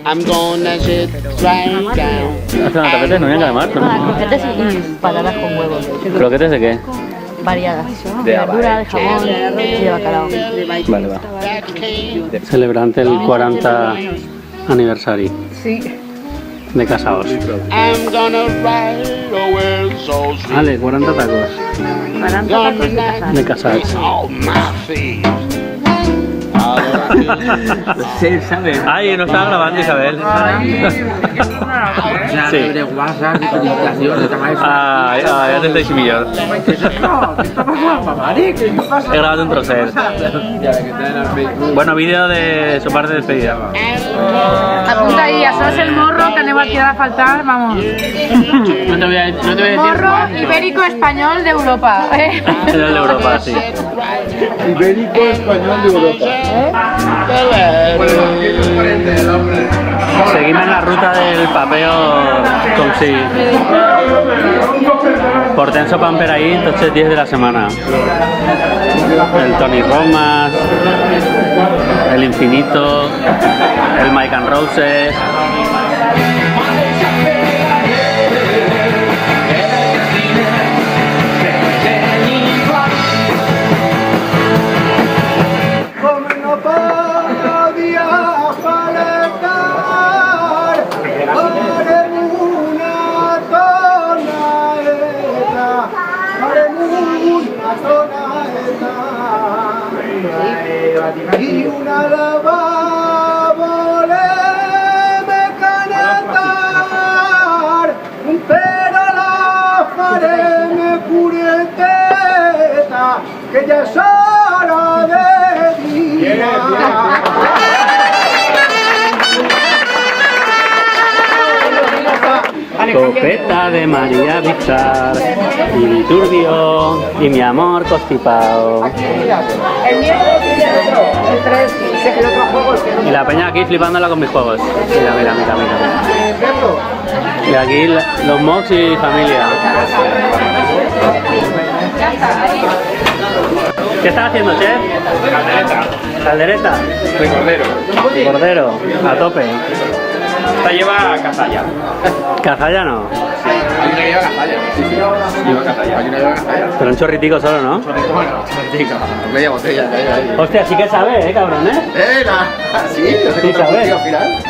I'm gonna sit right down. ¿Hacen una tapete? ¿No vienen además? Croquetes y patatas con huevos. ¿Croquetes de qué? Variadas. De verdura, de jamón y de bacalao. Vale, va. Celebrante el 40 aniversario. Sí. De casados. I'm gonna ride over so sweet. Vale, 40 tacos. 40 tacos de casados. De casados. All my feet. Sí, ¿sabes? Ay, no estaba grabando Isabel. Ya, Sí. de WhatsApp, de comunicación, de tamaño. Ay, ya te estáis millor. ¿Qué está pasando, Mari? ¿Qué pasa? He grabado un trocet. Bueno, vídeo de su parte de despedida. Apunta ahí, això és el morro que anem a quedar a faltar, vamos. No te voy a decir. Morro ibérico español de Europa. Es el de Europa, sí. Ibérico español de Europa. Seguimos en la ruta del papeo con sí. Portenso Pamper ahí, entonces 10 de la semana. El Tony Romas, el Infinito, el Mike and Roses. Y una lava voleme calentar, pero la fareme pureteta, que ya es hora de día. Copeta de María Bizar y Viturbio y mi amor constipado. Y la peña aquí flipándola con mis juegos. Mira, mira, mira, mira. Y aquí los mocks y familia. ¿Qué estás haciendo, chef? Caldereta. ¿Caldereta? De cordero. Cordero, a tope. Esta lleva cazalla. Cazalla no. Hay una que lleva cazalla. Sí, sí. Lleva cazalla. Hay una que lleva cazalla. Pero un chorritico solo, ¿no? Bueno, chica. Media botella. Ahí. Hostia, sí que sabe, cabrón, ¿eh? Sí, yo sé Sí, que sabes. al final.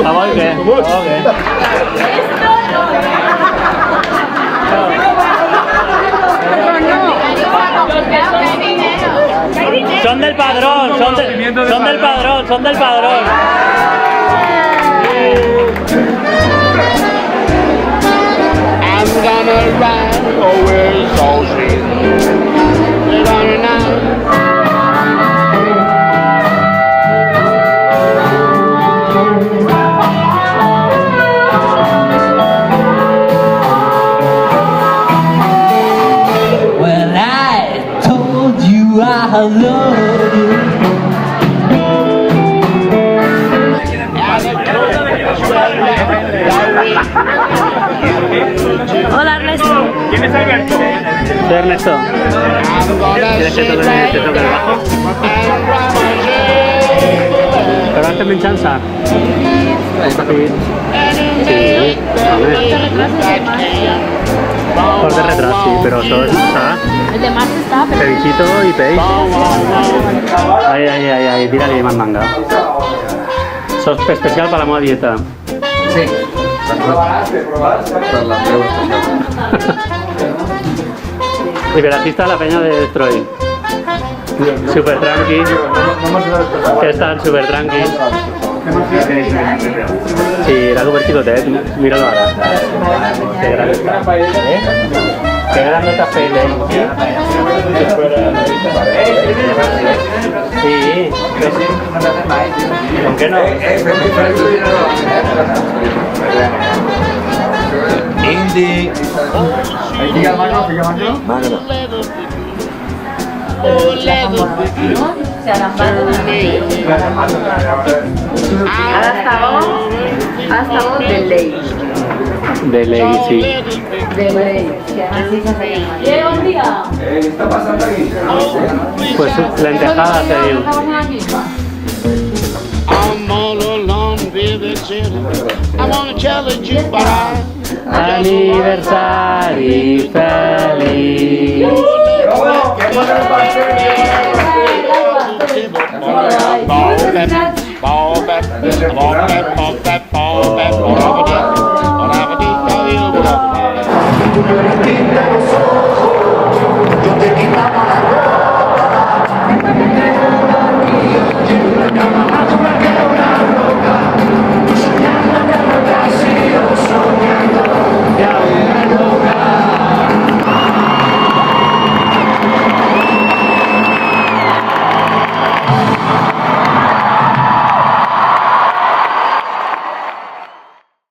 ¿Vamos o qué? ¿Vamos o qué? Son del padrón, son del padrón, son del padrón. I'm gonna ride over so sweet. We're gonna now. When I told you I love you. Hola Ernesto. ¿Quién es Alberto? Soy Ernesto. ¿Quieres que te toque el bajo? Pero hazte mi chanza. Sí. Sí. Por de retraso, sí, pero eso es, ¿sabes? El de Mars está, pero... Cevichito y peix. Ahí, ahí, ahí, ahí, tírale más manga. Eso es especial para la moda dieta. Sí. Para la prueba especial. Liberalista la peña de Destroy. Super tranqui. Que están super tranqui. Sí, era súper chicotet. Míralo ahora. Qué grande está. Qué grande está Pele. Sí. ¿Con qué no? In birthday. Magno. Ara estamos de ley. De ley, sí. De ley. Así se hace. Buen día. Pues lentejada te digo. I'm all alone with the city. I wanna challenge you, but Aniversari feliz.